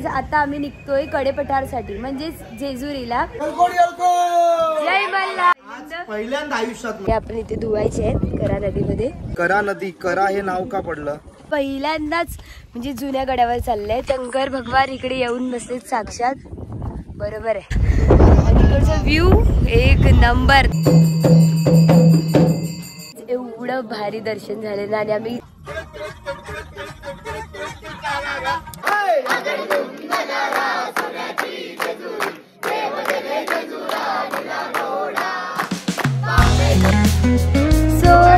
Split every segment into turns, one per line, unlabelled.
Guys आता आम्ही निघतोय कडेपठारसाठी म्हणजे जेजुरीला। जय मल्हार।
पहिल्यांदा आयुष्यात
आपण इथे धुवायचे आहेत करा नदीमध्ये।
करा नदी, करा हे नाव का पडलं?
पहिल्यांदाच म्हणजे जुन्या गडावर चाललंय। शंकर भगवान इकडे येऊन बसले साक्षात, बरोबर आहे। आणि इकडचा व्ह्यू एक नंबर, एवढं भारी दर्शन झाले ना। आणि आम्ही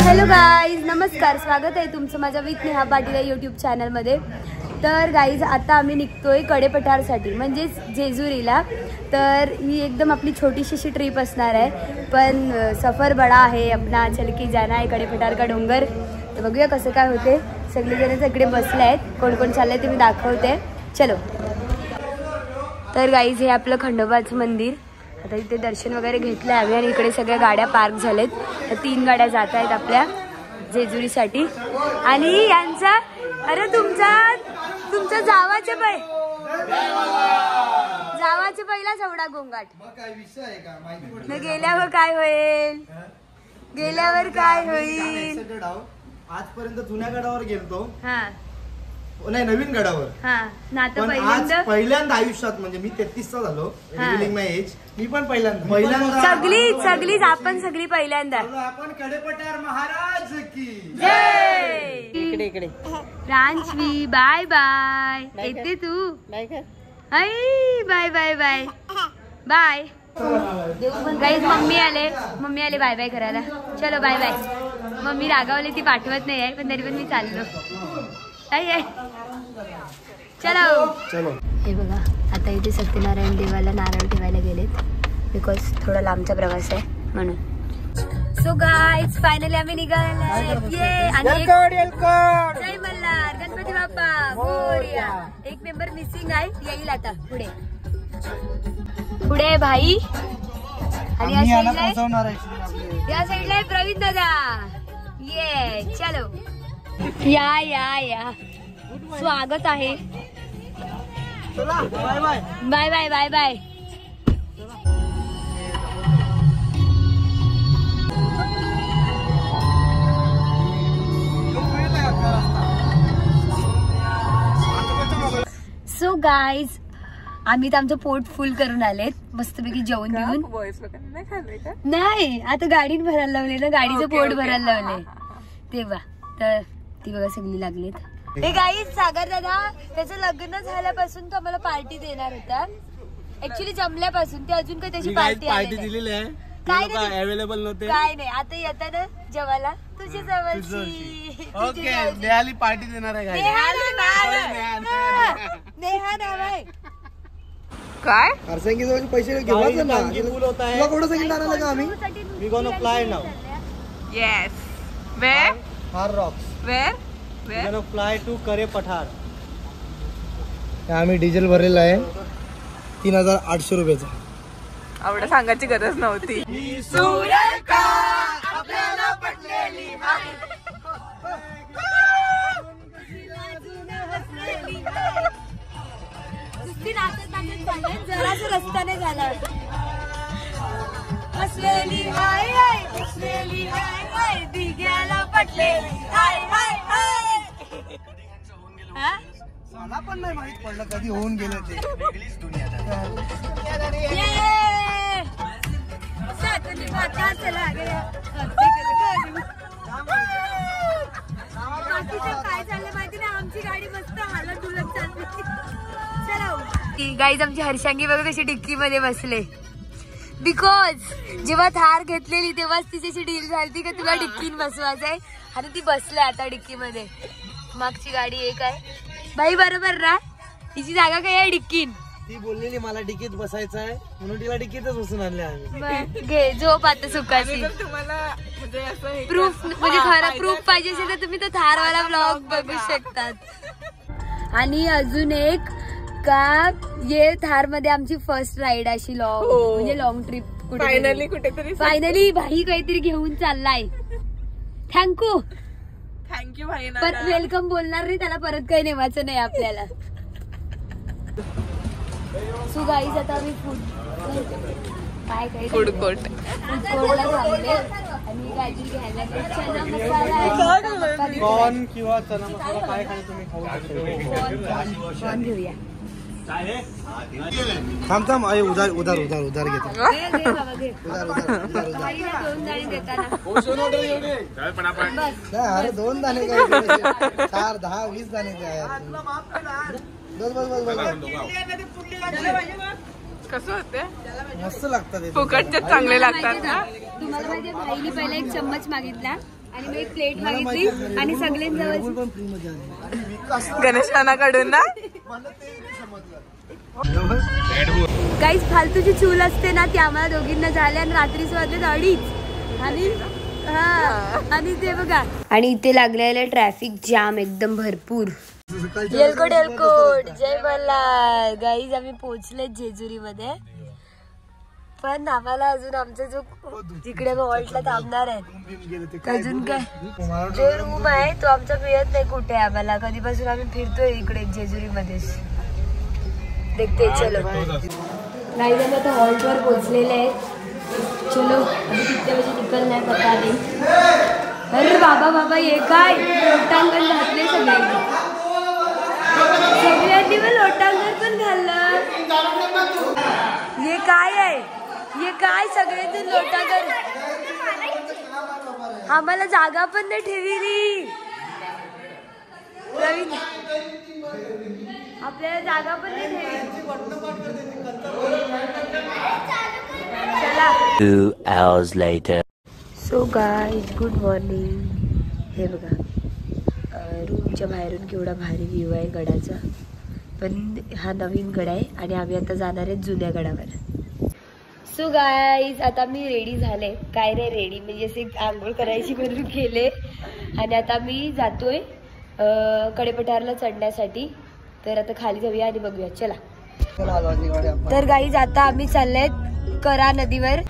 हॅलो गाईज, नमस्कार, स्वागत आहे तुमचं माझ्या विथ नेहा पाटील या यूट्यूब चॅनलमध्ये। तर गाईज आता आम्ही निघतोय कडेपठारसाठी म्हणजेच जेजुरीला। तर ही एकदम आपली छोटीशी अशी ट्रिप असणार आहे, पण सफर बडा आहे अपना, चल के जाना है कडेपठार का डोंगर। तर बघूया कसं काय होते। सगळेजण इकडे बसले आहेत, कोण कोण चाललंय ते मी दाखवते, चलो। तर गाईज हे आपलं खंडोबाचं मंदिर। आता इथे दर्शन वगैरे घेतलं आहे आणि इकडे सगळ्या गाड्या पार्क झालेत। तर 3 गाड्या जात आहेत आपल्या जेजुरीसाठी। आणि यांचा अरे तुमचा जावाचे पहिलाच एवढा गोंगाट। गेल्यावर काय होईल?
आजपर्यंत जुन्या गडावर गेलतो,
हा
नाही नवीन गडावर,
पण
आज पहिल्यांदा आयुष्यात म्हणजे मी 33चा झालो, रिव्हिलिंग माय एज, मी पण पहिल्यांदा
सगळीच आपण सगळी पहिल्यांदा।
आपण कडेपठार महाराज की
जय। इकडे रांचवी, बाय बाय। येते तू? आई bye bye bye bye. Guys mummy आले बाय बाय करायला। चलो बाय बाय। मम्मी रागावली, ती पाठवत नाही आहे, पण तरी पण मी चाललो। चलो। हे बघा आता इथे सत्यनारायण देवाला नारळ ठेवायला गेलेत, बिकॉज थोडा लांबचा प्रवास आहे म्हणून। सो गाईज फायनली आम्ही निघाले। जय मल्हार, गणपती बाप्पा मोरया। एक मेंबर मिसिंग आहे, येईल आता पुढे भाई। आणि या साईडला आहे प्रवीण दादा। ये चलो, या स्वागत आहे। Bye bye bye bye. So guys आम्ही तर आमचं पोट फुल करून आलेत, मस्तपैकी जेवण घेऊन। नाही आता गाडीत भरायला लावले ना, गाडीचं पोट भरायला लावले तेव्हा। तर ती बघा सगळी लागलीत। हे गाईज सागर दादा त्याचं लग्न झाल्यापासून तो आम्हाला पार्टी देणार होता, ऍक्च्युली जमल्यापासून। ते अजून काही त्याची पार्टी दिलेली आहे, काय अवेलेबल नव्हते, काय नाही। आता येताना जेवायला तुझी जवळची
पार्टी देणार आहे।
नेहा नाव आहे
काय?
हरसंगी जवळ पैसे घेवायचं ना, तुला कोण सांगितलं आणायला का? आम्ही we gonna fly now.
Yes, where?
हार रॉक्स।
Where?
We gonna fly to Kadepathar. आम्ही डिझेल भरलेला आहे 3800 रुपयाचा।
एवढं सांगायची गरज नव्हती।
जरासं रस्त्याने झाला। हसलेली हाय हसलेली हाय दिग्याला पटलेली हाय हाय।
मला पण नाही माहित पडलं कधी होऊन गेलं ते।
काय चाललं माहिती नाही, आमची गाडी मस्त हालत डुलत चालली। चलो गाईज आमची हर्षांगी बघा कशी डिक्की मध्ये बसले, बिकॉज जेव्हा थार घेतलेली तेव्हाच तिच्याशी डील झाली का तुला डिक्कीन बसवायचं आहे, आणि ती बसले आता डिक्की मध्ये। मागची गाडी एक आहे बाई, बरोबर ना? तिची जागा काय आहे डिक्कीन।
ती बोललेली मला डिकीत बसायचं आहे म्हणून तिला डिकीतच बसून आणले आम्ही।
घे झोप आता सुखाची।
तुम्हाला
प्रूफ म्हणजे खरा प्रूफ पाहिजे असेल तर तुम्ही तो थारवाला ब्लॉग बघू शकतात। आणि अजून एक का ये थार मध्ये आमची फर्स्ट राईड अशी म्हणजे लॉंग ट्रिप फायनली भाई काहीतरी घेऊन चाललाय। थँक्यू
भाई।
परत वेलकम बोलणार नाही त्याला, परत काही नेवायचं नाही आपल्याला। सो गाईज आता आम्ही
फूड कोर्ट
कोर्टला थांबले आणि काहीतरी घ्यायला चना मसाला
कॉर्न किंवा चना मसाला काय खाणे तुम्ही खाऊ शकता.
कॉर्न घेऊया.
थांब उधार उधार उधार उधार घेतो.
घे बाबा घे. आईला 2 दाणे देताना बस.
अरे 2 दाणे काय 4 10 20 दाणे काय. बस बस बस बस.
कसं होते
मस्त लागतात
फुकटचे चांगले लागतात ना.
तुम्हाला माहितीये भाईने पहिला एक चम्मच मागितला आणि मग एक प्लेट मागितली आणि सगळ्यांजवळ
गणेशानाकडून ना
काहीच फालतूची चूल असते ना ती आम्हाला दोघींना झाल्या आणि रात्रीच वाजले 2:30 आणि आणि ते बघा आणि इथे लागलेले ट्रॅफिक जाम एकदम भरपूर. येलकोट येलकोट जय मल्हार. गाईज आम्ही पोहोचले जेजुरी मध्ये पण आम्हाला अजून आमचा जो जिकडे हॉल्टला थांबणार आहे अजून काय जो रूम आहे तो आमचा मिळत नाही कुठे आम्हाला. कधीपासून आम्ही फिरतोय इकडे जेजुरी मध्ये. देखते चलो गाईज आम्ही आता हॉल्ट वर पोहोचलेले आहेत. चलो अभी कितने बजे निकलना है पता नहीं. अरे बाबा बाबा ये काय लोटांगण घातले सगळ्यांनी पण लोटांगण पण घाललं. हे काय आहे हे काय सगळे लोटांगण. आम्हाला जागा पण नाही ठेवली रवीन. आपल्याला जागा पण नाही ठेवली. चला
2 hours later.
So guys good morning. हे बघा रूमच्या बाहेरून केवढा भारी व्ह्यू आहे गडाचा. पण हा नवीन गड आहे आणि आम्ही आता जाणार आहे जुन्या गडावर. सो गाईज आता मी रेडी झाले. काय रे रेडी म्हणजे असे आंघोळ करायची म्हणून केले आणि आता मी जातोय कडेपठारला चढण्यासाठी. तर आता खाली जाऊया आणि बघूया. चला. तर गाईज आता आम्ही चाललोय करा नदीवर.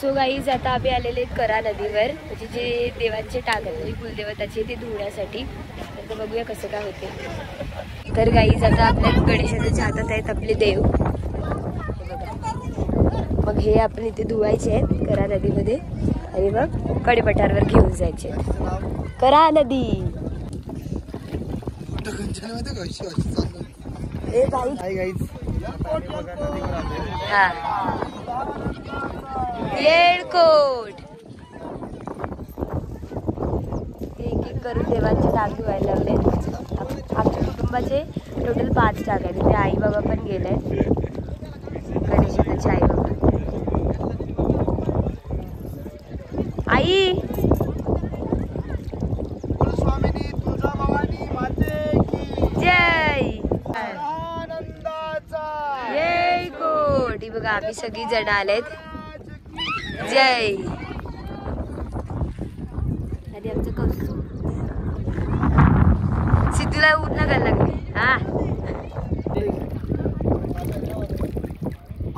सो गाईज आता आम्ही आलेले करा नदीवर म्हणजे जे देवांचे टाक आहेत कुलदेवताचे ते धुण्यासाठी. तर बघूया कसं काय होते. तर गाईज आता आपल्या गणेशाच्या हातात आहेत आपले देव. मग हे आपण इथे धुवायचे आहेत करा नदीमध्ये आणि मग कडेपठारवर घेऊन जायचे. करा नदी हा येळकोट. एक एक करून देवांचे टाक धुवायला लागले. आमच्या कुटुंबाचे टोटल 5 टाक आहेत. तिथे आई बाबा पण गेले आहेत. गणेशाचे आई बाबा. आई जय येळकोट. ही बघा आम्ही सगळी जण आलेत. जय. आणि आमचं कौस्तुभ सिद्धूला ऊन लागायला लागले. हा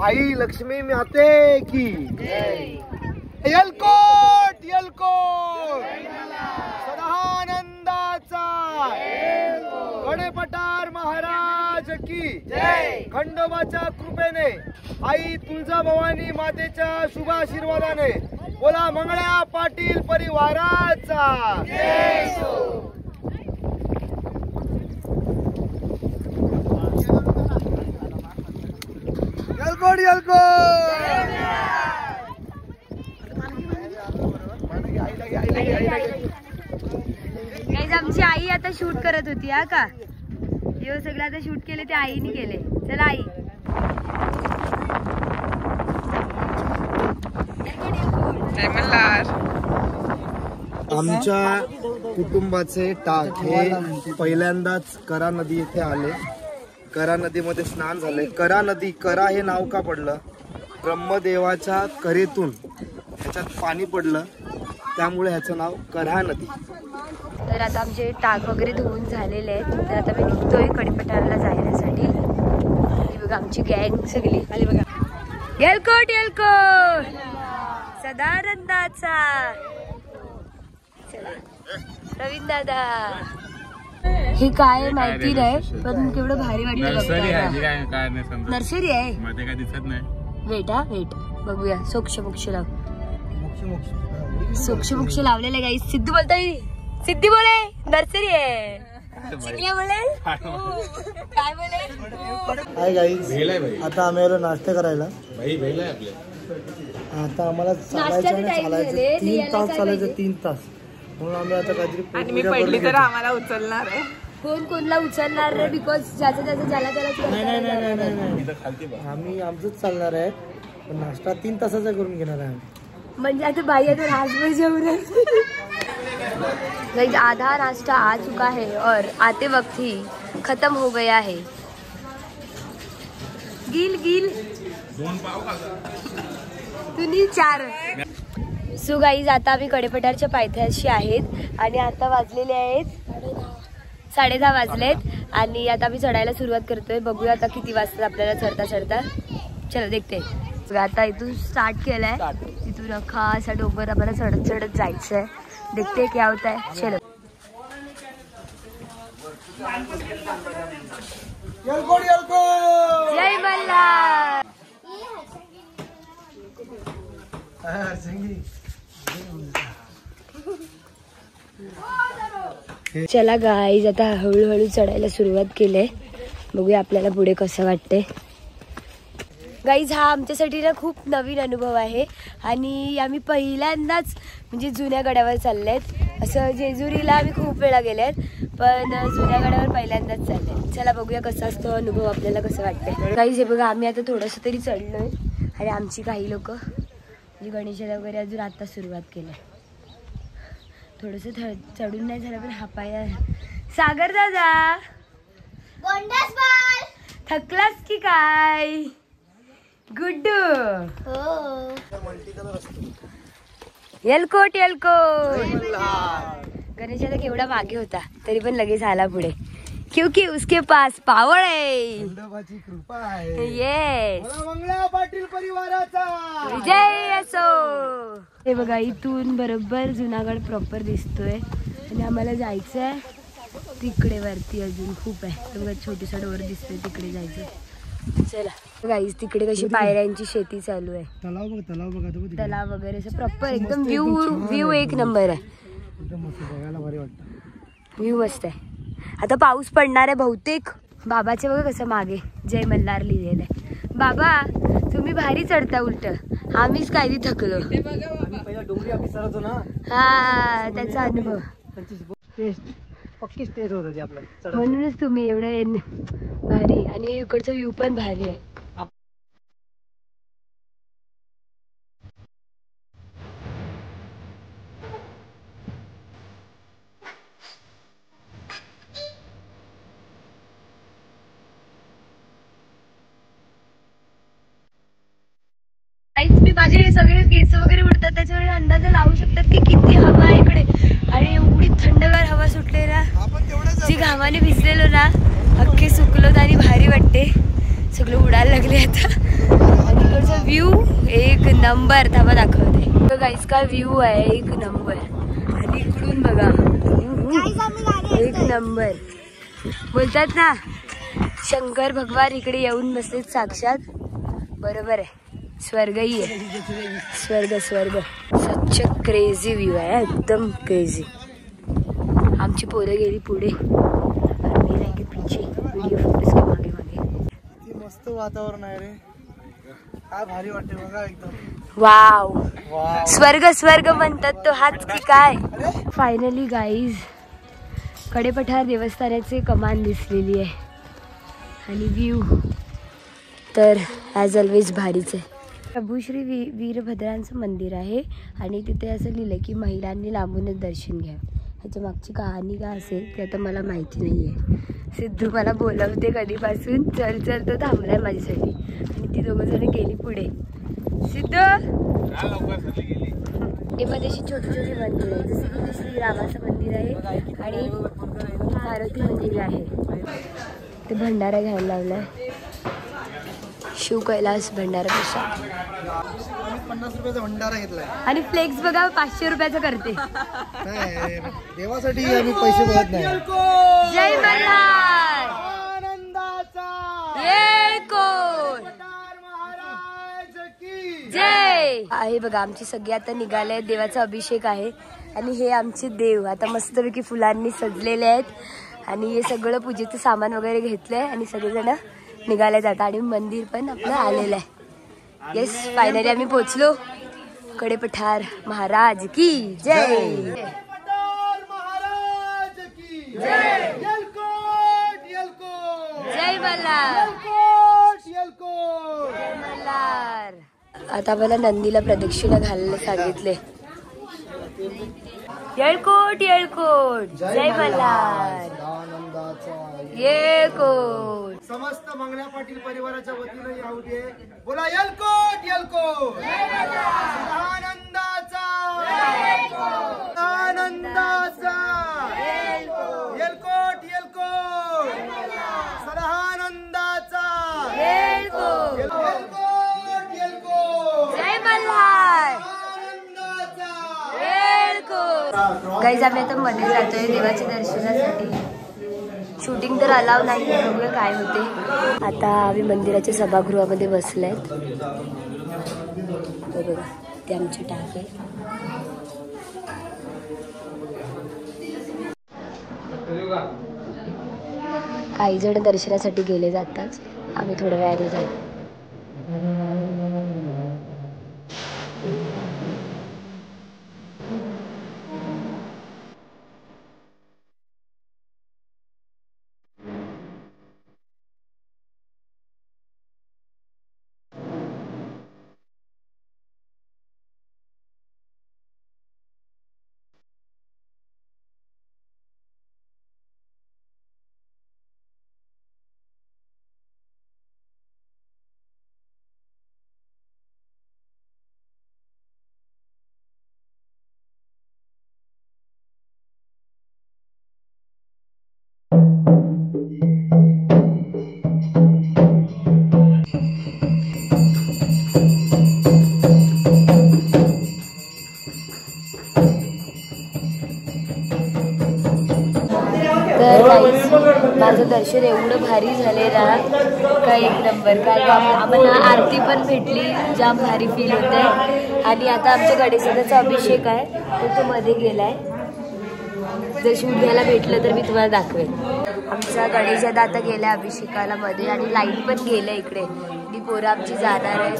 आई लक्ष्मी माते की येलकोट येलकोट सदानंदाचा कडेपठार महाराज की खंडोबाच्या कृपेने आई तुळजाभवानी मातेच्या शुभ आशीर्वादाने बोला मंगळ्या पाटील परिवाराचा. येलकोट येलकोट.
आमची आई आता शूट करत होती. हा का हे सगळं आता शूट केले ते आईने केले. चला आई.
आमच्या कुटुंबाचे टाक हे पहिल्यांदाच करा नदी येथे आले. करा नदीमध्ये स्नान झाले. करा नदी करा हे नाव का पडलं ब्रह्मदेवाच्या करेतून ह्याच्यात पाणी पडलं त्यामुळे ह्याचं नाव करा नदी.
तर आता आमचे टाक वगैरे धुवून झालेले आहेत. तर आता मी निघतोय कडेपठारला जाण्यासाठी. बघा आमची गँग सगळी आली बघा. येलकोट येलकोट सदानंदाचा. चला रवींद्र दादा हे काय माहिती नाही पण केवढं भारी वाटतं. नर्सरी आहे
मध्ये काय दिसत नाही.
वेट बघूया. सोक्ष मोक्ष लाव. सोक्ष मोक्ष लावलेलं गाईस. सिद्धू बोलताय. सिद्धी बोले नर्सरी आहे. चिकल्या बोले काय बोले.
हाय गाईस, आता आम्ही आलो नाश्ता करायला. आता आम्हाला चालायचं 3 तास चालायचं 3 तास. म्हणून आम्ही आता काहीतरी
आणि मी पडली तर आम्हाला उचलणार आहे.
कोण कोणला उचलणार रे. बिकॉज ज्याचं ज्याला त्याला.
नाही आम्ही आमचंच चालणार आहे. पण नाश्ता 3 तासाचा करून घेणार आहे.
म्हणजे आता भाई तो राजभर जेवण. आधा नाश्ता आ चुका है और आते वक्त ही खत्म हो गया है. गिल तुम्ही 4. सो गाईज आता आम्ही कडेपठारच्या पायथ्याशी आहेत आणि आता वाजलेले आहेत 10:30 वाजलेत आणि आता आम्ही चढायला सुरुवात करतोय. बघूया आता किती वाजतात आपल्याला चढता. चला देखते. आता इथून स्टार्ट केलाय. तिथून अख्खा असा डोंगर आम्हाला चढत जायचंय. देखते क्या होता है. चलो. जय मल्हार. चला गाईज आता हळूहळू चढायला सुरुवात केली. बघूया आपल्याला पुढे कसं वाटतंय. गाईज हा आमच्यासाठी ना खूप नवीन अनुभव आहे आणि आम्ही पहिल्यांदाच म्हणजे जुन्या गडावर चाललेत. असं जेजुरीला आम्ही खूप वेळा गेलेत पण जुन्या गडावर पहिल्यांदाच चालले. चला बघूया कसा असतो अनुभव, आपल्याला कसं वाटतंय. गाईज हे बघा आम्ही आता थोडंसं तरी चढलोय आणि आमची काही लोक म्हणजे गणेशाला वगैरे अजून आता सुरुवात केली. थोडंसं चढून नाही झालं पण हा पाय. सागर दादा थकलास की काय. गुड्डू येलकोट गणेशाला केवढा मागे होता तरी पण लगेच आला पुढे. क्योंकि उसके पास पावर है.
कृपा आहे.
येस
मंगळा पाटील परिवाराचा
विजय असो. हे बघा इथून बरोबर जुनागड प्रॉपर दिसतोय आणि आम्हाला जायचंय तिकडे वरती. अजून खूप आहे. बघा छोटीसा डोर दिसतोय तिकडे जायचं. चला गाईज तिकडे कशी पायऱ्यांची शेती चालू आहे. तलाव वगैरे असं प्रॉपर एकदम व्ह्यू एक नंबर आहे. व्ह्यू मस्त आहे. आता पाऊस पडणार आहे बहुतेक. बाबाचे बघा कसं मागे जय मल्हार लिहिलेलं आहे. बाबा तुम्ही भारी चढता उलट. आम्हीच काय थकलो. हा त्याचा अनुभव
पक्की स्टेज होत होती आपल्याला.
म्हणूनच तुम्ही एवढं भारी आणि इकडचा व्ह्यू पण भारी आहे. मी माझे सगळे केस वगैरे उडतात त्याच्यावर अंदाज लावू शकतात की किती हवा आहे इकडे आणि एवढी थंडगार हवा सुटले ना. जी घामाने भिजलेलो ना अख्खे सुकलोत आणि भारी वाटते. सगळं उडायला लागले आता. आणि इकडचा व्ह्यू एक नंबर. थांबा दाखवते. गाईस का व्ह्यू आहे एक नंबर. आणि इकडून बघा एक नंबर. बोलतात ना शंकर भगवान इकडे येऊन बसलेत साक्षात. बरोबर आहे. स्वर्गही आहे. स्वर्ग सच क्रेझी व्ह्यू आहे एकदम क्रेझी. आमची पोरं गेली पुढे आणि मी नाही पीछे व्हिडिओ फोटोज के मागे.
मस्त वातावरण आहे रे. काय भारी वाटते बघा एकदम.
वाव स्वर्ग म्हणतात तो हाच की काय. फायनली गाईज कडेपठार देवस्थानाचे कमान दिसलेली आहे आणि व्ह्यू तर ॲज ऑलवेज भारीच आहे. प्रभू श्री वीरभद्रांचं मंदिर आहे आणि तिथे असं लिहिलं की महिलांनी लांबूनच दर्शन घ्या. ह्याच्या मागची कहाणी काय असेल ते आता मला माहिती नाही आहे. सिद्धू मला बोलवते कधीपासून चल तो थांबलाय माझ्यासाठी आणि ती दोघं जण गेली पुढे. सिद्धू मध्ये अशी छोटी मंदिर आहे जसं की श्रीरामाचं मंदिर आहे आणि पार्वती मंदिर आहे. ते भंडारा घ्यायला लावलाय. शिव कैलास भंडारा प्रसाद.
50 रुपयाचा भंडारा घेतलाय
आणि फ्लेक्स बघा 500 रुपयाचा करते.
देवासाठी आम्ही पैसे बघत नाही.
जय मल्हार. जय आहे बघा. आमची सगळी आता निघाले आहेत. देवाचा अभिषेक आहे आणि हे आमचे देव आता मस्तपैकी फुलांनी सजलेले आहेत आणि हे सगळं पूजेचं सामान वगैरे घेतलंय आणि सगळेजण निघाले जातात आणि मंदिर पण आपलं आलेलं आहे. येस, फायनली आम्ही पोहोचलो. कडेपठार महाराज की जय. जय मल्हार. आता मला नंदीला प्रदक्षिणा घालायला सांगितले. येळकोट येळकोट. जय मल्हार. येळकोट.
समस्त मंगळा पाटील परिवाराच्या वतीने येऊ दे. बोला येळकोट येळकोट. आनंदाचा आनंदाचा येळकोट येळकोट. सदानंदाचा
येळकोट.
येळकोट येळकोट.
जय मल्हार. गाईज आम्ही आता मध्ये जातोय देवाच्या दर्शनासाठी. शूटिंग तर अलाव नाही, बघूया काय होते. आता आम्ही मंदिराच्या सभागृहामध्ये बसलेत. बघा ते आमचे टाके. काही जण दर्शनासाठी गेले जातात. आम्ही थोड्या वेळाने जाऊ. माझं दर्शन एवढं भारी झाले ना का एक नंबर. काय आम्हाला आरती पण भेटली, जाम भारी फील होत आहे. आणि आता आमच्या गणेशाचा अभिषेक आहे तो मध्ये गेलाय. जर शूट घ्यायला भेटलं तर मी तुम्हाला दाखवेन. आमचा गणेशदा आता गेला अभिषेकाला मध्ये आणि लाईट पण गेलं इकडे. ती पोरं आमची जाणार आहे.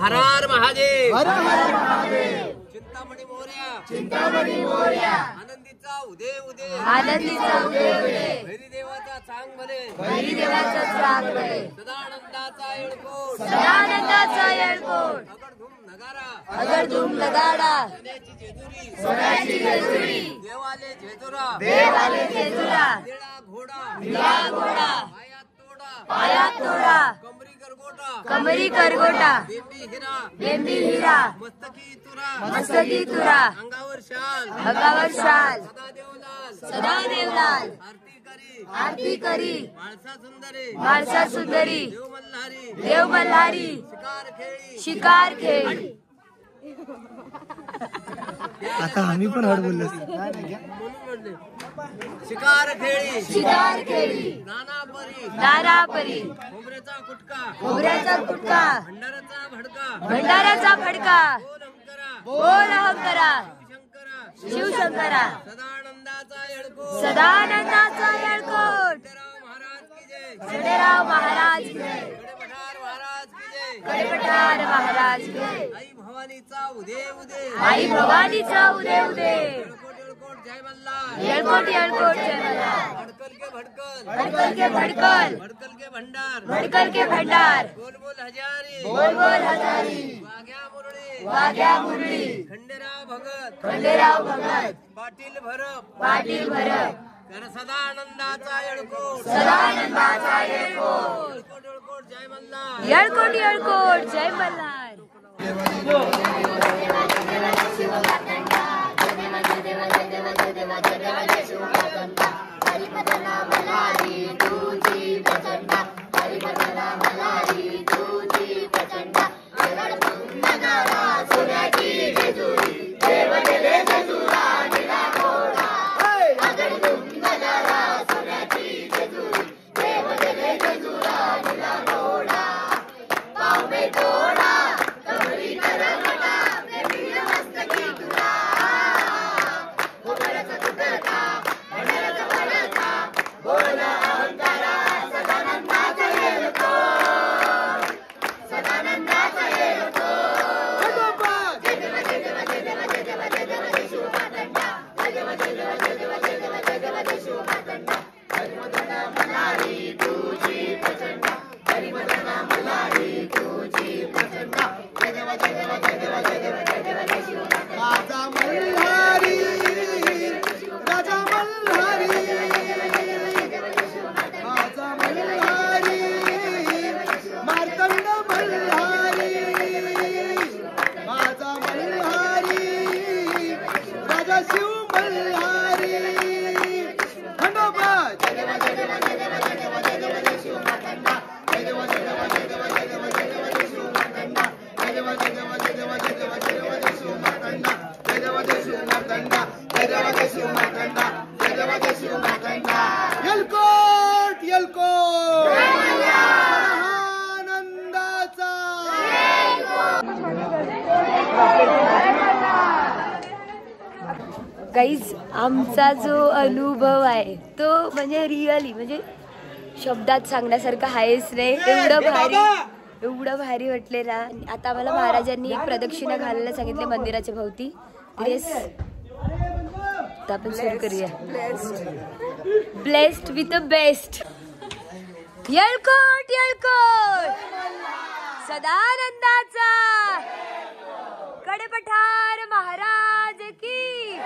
हर हर महादेव.
हर हर महादेव.
चिंतामणी मोरया.
चिंतामणी मोरया.
आनंदीचा उदय उदय.
आनंदीचा उदय उदय.
हरिदेवाचा चांग भले.
हरिदेवाचा चांग भले.
सदानंदाचा येळकोट.
सदानंदाचा येळकोट.
अगडधूम नगारा.
अगडधूम नगाडा.
सोन्याची जेजुरी.
सोन्याची जेजुरी.
देवाले जेजुरा.
देवाले जेजुरा.
निळा घोडा.
निळा घोडा.
पायात तोडा.
पायात तोडा.
कमरी करगोटा.
कमरी करगोटा.
बेंबी हिरा.
बेंबी हिरा.
मस्तकी तुरा.
मस्तकी तुरा.
अंगावर शाल.
अंगावर शाल.
सदा देवलाल.
सदा देवलाल.
आरती करी.
आरती करी.
माळसा सुंदरी.
माळसा सुंदरी.
देव मल्हारी.
देव मल्हारी.
शिकार खेळी.
शिकार खेळ.
आता आम्ही पण हड बोललो.
शिकार खेळी.
शिकार खेळी.
नाना परी.
नाना परी.
खोबऱ्याचा कुटका.
खोबऱ्याचा गुटका.
भंडाराचा भडका.
भंडाराचा फडका.
बोल हंकरा.
बोल हंकरा.
शिवशंकरा.
शिवशंकरा.
सदानंदाचा येळकोट.
सदानंदाचा येळकोट.
खंडेराव महाराज की जय.
खंडेराव महाराज की जय.
कडेपठार महाराज की जय.
कडेपठार महाराज की जय.
आई भवानीचा उदय उदय.
आई भवानीचा उदय उदय.
येळकोट येळकोट जय मल्हार
येळकोट येळकोट जय मल्हार
भड़कल के भड़कल
भडकल के भडकल
भड़कल के भंडार
भडकल के भंडार
बोल बोल हजारी
बोल बोल हजारी
वाघ्या मुरळी
वाघ्या मुरळी
खंडेराव भगत
खंडेराव भगत
पाटील भरप
पाटील भरत
कर सदा आनंदाचा येळकोट
सदानंदाचा येळकोट
येळकोट येळकोट जय मल्हार
येळकोट येळकोट जय मल्हार गाईज आमचा जो अनुभव आहे तो म्हणजे रिअली म्हणजे शब्दात सांगण्यासारखं आहेच नाही. एवढं भारी वाटले ना. आता आम्हाला महाराजांनी एक प्रदक्षिणा घालायला सांगितले मंदिराच्या भोवती. तर आपण सुरू करूया. Blessed with the best. येळकोट येळकोट सदानंदाचा कडेपठार महाराज की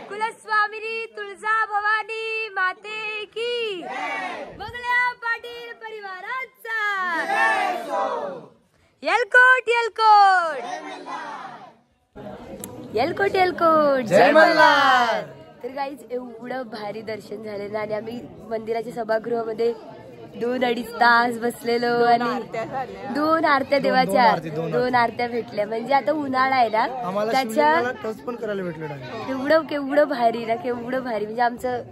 कुलस्वामिनी तुळजा भवानी माते की मंगल्या पाटील परिवाराचा येळकोट येळकोट येळकोट येळकोट जय मल्हार. तर गाईज एवढं भारी दर्शन झालेलं आणि आम्ही मंदिराच्या सभागृहामध्ये 2-2.5 तास बसलेलो आणि 2 आरत्या देवाच्या 2 आरत्या भेटल्या. म्हणजे आता उन्हाळा आहे ना त्याच्या
पण करायला भेटलं.
केवढं भारी ना केवढं भारी. म्हणजे आमचं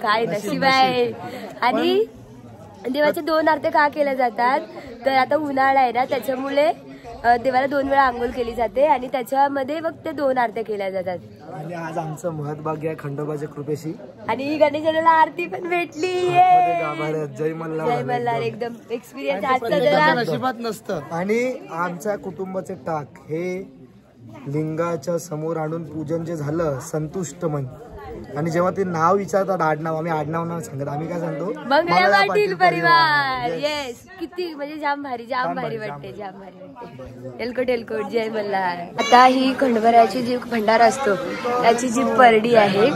काय नशीब आहे. आणि देवाच्या 2 आरत्या का केल्या जातात तर आता उन्हाळा आहे ना त्याच्यामुळे देवाला 2 वेळा आंघोळ केली जाते आणि त्याच्यामध्ये फक्त 2 आरत्या केल्या जातात.
आणि आज आमचं महत्भाग्य आहे खंडोबाच्या कृपेशी.
आणि गणेशाला आरती पण भेटली.
जय मल्हार.
जय मल्हार. एकदम एक्सपिरियन्स आजचा
नशिबात नसतं. आणि आमच्या कुटुंबाचे टाक हे लिंगाच्या समोर आणून पूजन जे झालं संतुष्ट मन. आणि जेव्हा ते नाव विचारतात आडनाव आम्ही आडनाव नाव सांगत आम्ही काय सांगतो
मंगला पाटील परिवार. येस किती म्हणजे जाम भारी वाटते जाम भारी वाटते. येळकोट येळकोट जय मल्हार. आता ही खंडोबाची जी भंडारा असतो त्याची जी परडी आहे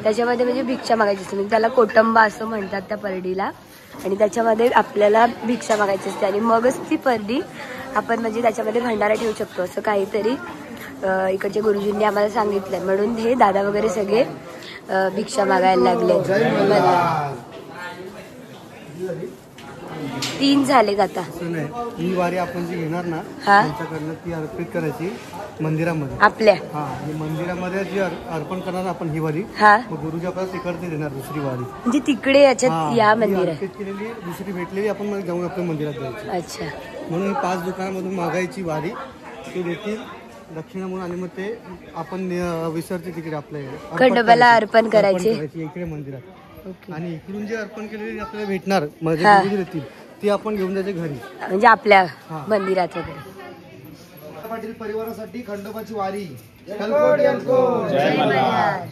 त्याच्यामध्ये म्हणजे भिक्षा मागायची असते. म्हणजे त्याला कोटंबा असं म्हणतात त्या परडीला. आणि त्याच्यामध्ये आपल्याला भिक्षा मागायची असते आणि मगच ती परडी आपण म्हणजे त्याच्यामध्ये भंडारा ठेवू शकतो असं काहीतरी इकडच्या गुरुजींनी आम्हाला सांगितलंय. म्हणून हे दादा वगैरे सगळे भिक्षा मागायला लागले. 3 झाले आता.
ही वारी आपण जी घेणार ना त्यांच्याकडनं ती अर्पित करायची मंदिरामध्ये
आपल्या.
आणि मंदिरामध्ये जी अर्पण करणार आपण ही वारी गुरुजी आपल्याला तिकडची देणार दुसरी वारी.
म्हणजे तिकडे याच्यात या मंदिरात
अर्पित केलेली दुसरी भेटलेली आपण जाऊन आपल्या मंदिरात द्यायची.
अच्छा.
म्हणून 5 दुकानामधून मागायची वारी ते देतील दक्षिणा म्हणून. आणि मग ते आपण विसरते तिकडे आपल्या
खंडोबाला अर्पण करायचे
इकडे मंदिरात. आणि इकडून जे अर्पण केलेली आपल्याला भेटणार म्हणजे देतील ती आपण घेऊन जायचे घरी
म्हणजे आपल्या मंदिरात वगैरे.
पाटील परिवारासाठी खंडोबाची वारी.
जय मल्हार.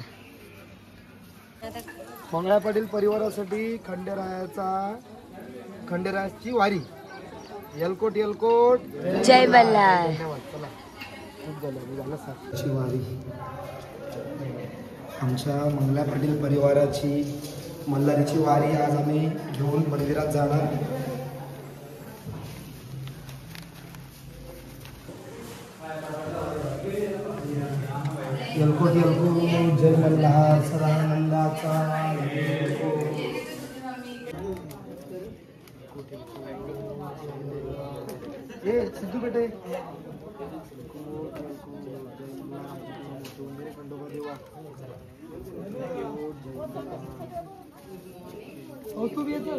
मंगळा पाटील परिवारासाठी खंडेरायाची वारी. यलकोट यलकोट
जय मल्हार.
चला वारी आमच्या मंगला पाटील परिवाराची मल्हारीची वारी आज आम्ही घेऊन मंदिरात जाणार. यलकोट यलकोट जय मल्हार सदानंदाचा. सिद्धू बेटे तू भी येतो.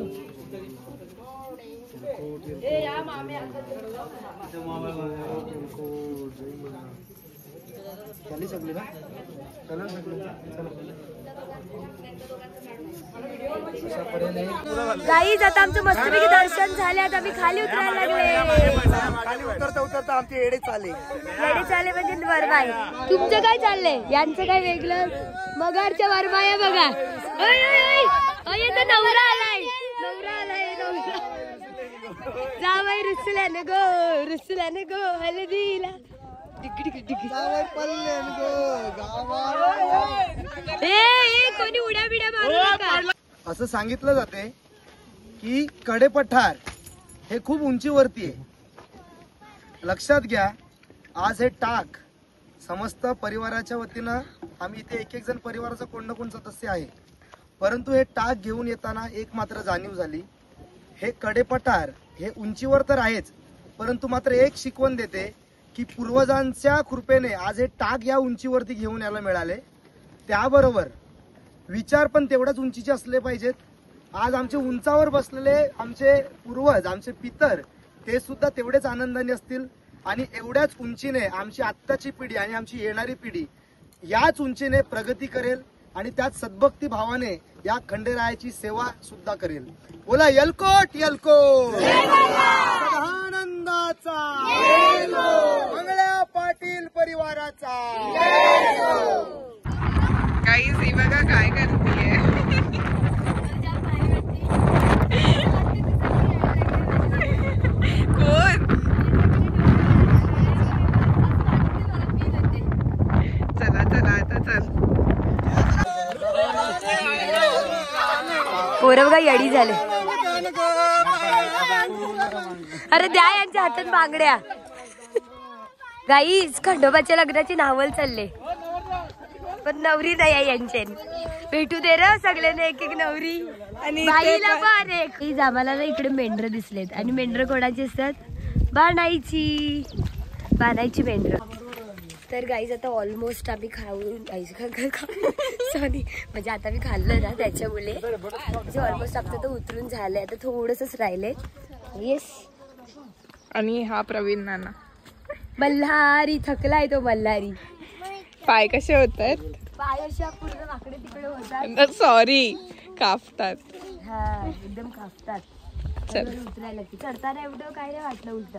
चाली सगळी ना चला
गाईज आता आमचं मस्तपैकी दर्शन झाले. आता आम्ही खाली उतरायला लागले.
खाली उतरता उतरता आमचे एडे चाले
म्हणजे वरमाय. तुमचं काय चाललंय? यांचं काय वेगळं? मगारच्या वरमाया बघा. नवरा आलाय जावाई रुसल्याने गो हलदीला कोणी उड्या बिड्या मारू नका.
असं सांगितलं जाते की कडेपठार हे खूप उंचीवरती आहे. लक्षात घ्या, आज हे टाक समस्त परिवाराच्या वतीनं आम्ही इथे एक जण परिवाराचा कोण ना कोण सदस्य आहे. परंतु हे टाक घेऊन येताना एक मात्र जाणीव झाली, हे कडेपठार हे उंचीवर तर आहेच, परंतु मात्र एक शिकवण देते की पूर्वजांच्या कृपेने आज हे टाक या उंचीवरती घेऊन यायला मिळाले. त्याबरोबर विचार पण तेवढ्याच उंचीचे असले पाहिजेत. आज आमचे उंचावर बसलेले आमचे पूर्वज, आमचे पितर, ते सुद्धा तेवढेच आनंदाने असतील आणि एवढ्याच उंचीने आमची आत्ताची पिढी आणि आमची येणारी पिढी याच उंचीने प्रगती करेल आणि त्याच सद्भक्ती भावाने या खंडेरायाची सेवा सुद्धा करेल. बोला यलकोट यलकोट आनंदाचा मंगळा पाटील परिवाराचा.
गाईज ही बघा काय करतीये. कोण? चला आता चल.
पोरं बघा येडी झाले. अरे द्या यांच्या हातात बांगड्या. गाईज खंडोबाच्या लग्नाची नावल चालले, पण नवरी नाही आहे यांच्या. भेटू दे र सगळ्यांना एक एक नवरी आणि बाईला पण एक. आम्हाला ना इकडे मेंढर दिसलेत आणि मेंढर कोणाची असतात? बाणायची मेंढर. तर गाईज आता ऑलमोस्ट आम्ही खाऊन सॉरी म्हणजे आता मी खाल्लं ना त्याच्यामुळे ऑलमोस्ट आमचं तर उतरून झालंय. आता थोडंसंच राहिले. येस.
आणि हा प्रवीण नाना
मल्हारी थकलाय तो. मल्हारी
पाय कसे होत आहेत?
पाय अशा पूर्ण वाकडे तिकडे होतात.
सॉरी कापतात.
हा एकदम कापतात. उतरायला की चढताना एवढं काय नाही वाटलं उलट,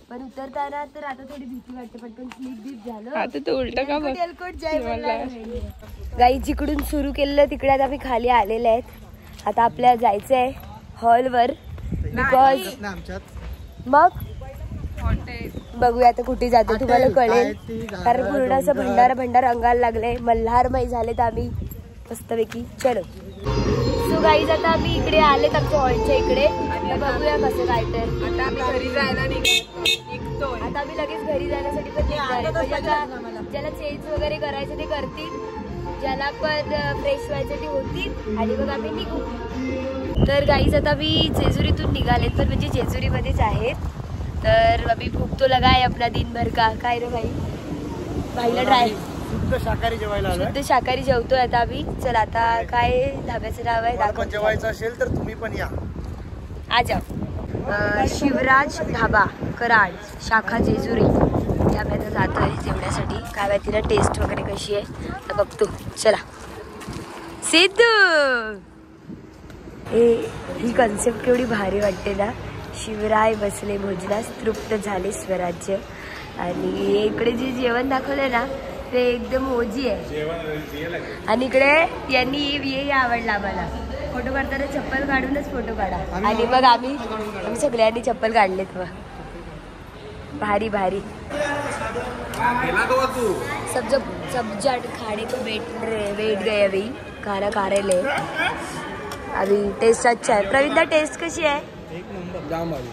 पण उतरताना तर आता थोडी भीती वाटते. पटकन स्लीप बीप झालं.
आता तू उलट का बघ.
गाई जिकडून सुरू केलेलं तिकडे आता आम्ही खाली आलेले आहेत. आता आपल्याला जायचंय हॉलवर बिकॉज मग बघूया आता कुठे जातो तुम्हाला कळेल. कारण पूर्ण असं भंडार अंगाला लागलंय. मल्हारमय झालेत आम्ही मस्तपैकी. चलो सो गाईज आता आम्ही इकडे आलेत आमच्या हॉलच्या इकडे. बघूया कसं काय. तर
आता आम्ही घरी जायला निघतो.
आता आम्ही लगेच घरी जाण्यासाठी पण निघणार. ज्याला चेंज वगैरे करायचं ते करतील, ज्याला पण फ्रेश व्हायचं ते होतील आणि मग आम्ही निघू. तर गाईज आता मी जेजुरीतून निघालेत, पण म्हणजे जेजुरीमध्येच आहेत. तर अभी भूक तो लगा है अपना दिन भर का. काय रे भाई भाईला ड्राय
शुद्ध शाकाहारी जेवायला आलोय.
शुद्ध शाकाहारी जेवतोय आता आम्ही. चल आता काय धाब्याचं नाव आहे
आपण जेवायचं असेल तर तुम्ही पण या.
आ जाओ. शिवराज धाबा कराड शाखा जेजुरी या आम्ही जातोय जेवण्यासाठी. काय माहिती ना टेस्ट वगैरे कशी आहे तर बघतो. चला सिद्धू. ही कन्सेप्ट केवढी भारी वाटते ना. शिवराय बसले भोजनास तृप्त झाले स्वराज्य. आणि इकडे जे जेवण दाखवलंय ना ते एकदम ओजी आहे. आणि इकडे यांनी आवडला आम्हाला. फोटो काढताना चप्पल काढूनच फोटो काढा. आणि मग आम्ही सगळ्यांनी चप्पल काढलेत. मग भारी भारी. सब जट खाने को बैठ गए अभी. खाना खा रहे ले अभी. टेस्ट अच्छा आहे. प्रवीणदा टेस्ट कशी आहे?
एक नंबर. जाम भारी.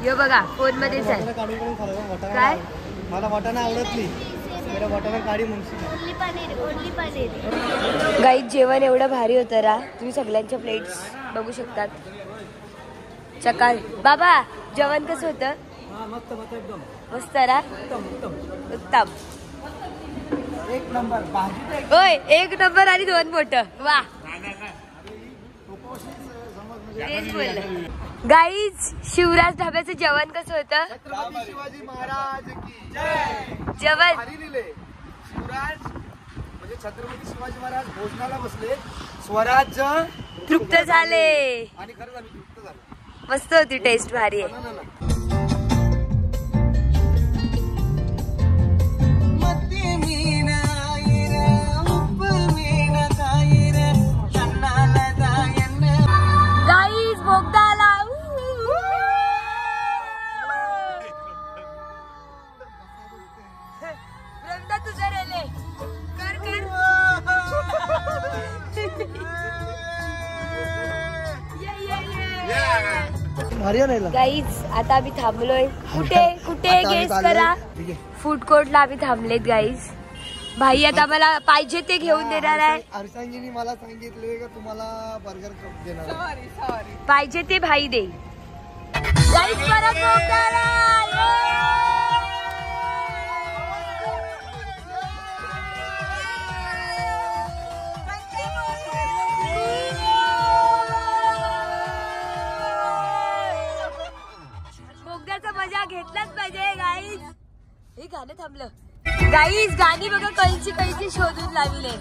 यो बघा फोन मध्येच आहे. काय
मला वाटाणा आवडत नाही. मेरा वाटाणा काढी म्हणशील.
गाईत जेवण एवढं भारी होतं रा. तुम्ही सगळ्यांच्या प्लेट्स बघू शकतात. चकाल. बाबा जेवण कसं होतं? मस्त रा. उत्तम.
एक नंबर.
होय 1 नंबर आणि 2 बोट. वा तेच बोललं. गाईज शिवराज ढाब्याचं जेवण कसं होतं?
छत्रपती शिवाजी महाराज की जय.
जेवण
शिवराज म्हणजे छत्रपती शिवाजी महाराज भोजनाला बसले. स्वराज्य
तृप्त झाले.
आणि खरंच आम्ही तृप्त झालो.
मस्त होती. टेस्ट भारी आहे. गाईज बोगदाला रंदा तुझा रेले कर कर. गाईज आता आम्ही थांबलोय. कुठे गेस करा. फूड कोर्टला आम्ही थांबलेत गाईज. भाई आता मला पाहिजे ते घेऊन देणार आहे.
अर्षांजीनी मला सांगितले का तुम्हाला बर्गर देणार.
पाहिजे ते भाई दे. गाईज परत बोगदाला. मजा घेतलाच पाहिजे गाईज. हे गाणं थांबलं. गाईज गाणी बघा कैची शोधून लाविले.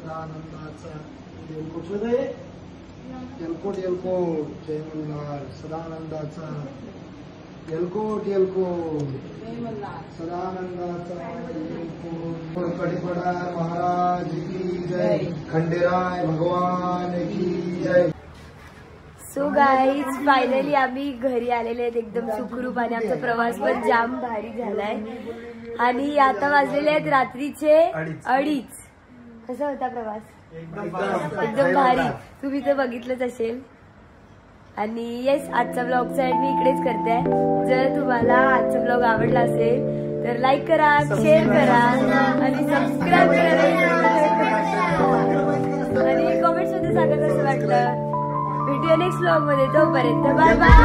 सदानंदाचा येलकोट जय मल्हार. सदानंदाचा येलकोट सदानंदाचा येलकोट. कडेपडा महाराज की जय. खंडेराय भगवान की जय.
सो गाईज फायनली आम्ही घरी आलेले आहेत एकदम सुखरूप. आणि आमचा प्रवास पण जाम भारी झालाय. आणि आता वाजलेले आहेत रात्रीचे 2:30. कसा होता प्रवास? एकदम भारी. तुम्ही तर बघितलंच असेल. आणि येस आजचा ब्लॉगचा एंड मी इकडेच करते. जर तुम्हाला आजचा ब्लॉग आवडला असेल तर लाईक करा, शेअर करा आणि सबस्क्राईब करा. आणि कमेंट्स मध्ये सांगा कसं वाटलं. भेटूया नेक्स्ट ब्लॉग मध्ये. तोपर्यंत बाय बाय.